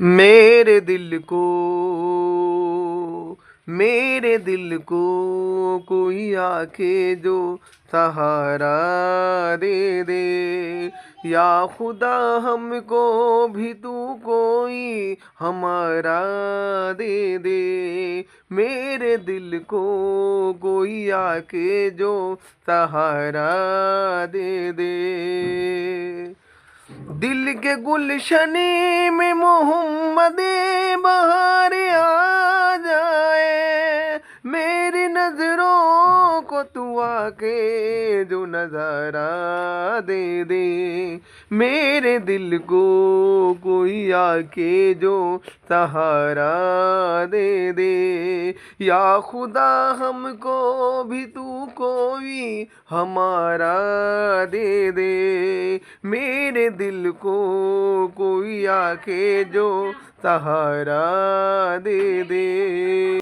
मेरे दिल को मेरे दिल को कोई आके जो सहारा दे दे। या खुदा हमको भी तू कोई हमारा दे दे। मेरे दिल को कोई आके जो सहारा दे दे। दिल के गुलशनी में मोहम्मद बहार आ जाए। मेरी नजरों को तू आके जो नजारा दे दे। मेरे दिल को कोई आके जो सहारा दे दे। या खुदा हमको भी तू कोई हमारा दे दे। मेरे दिल को कोई आके जो सहारा दे दे।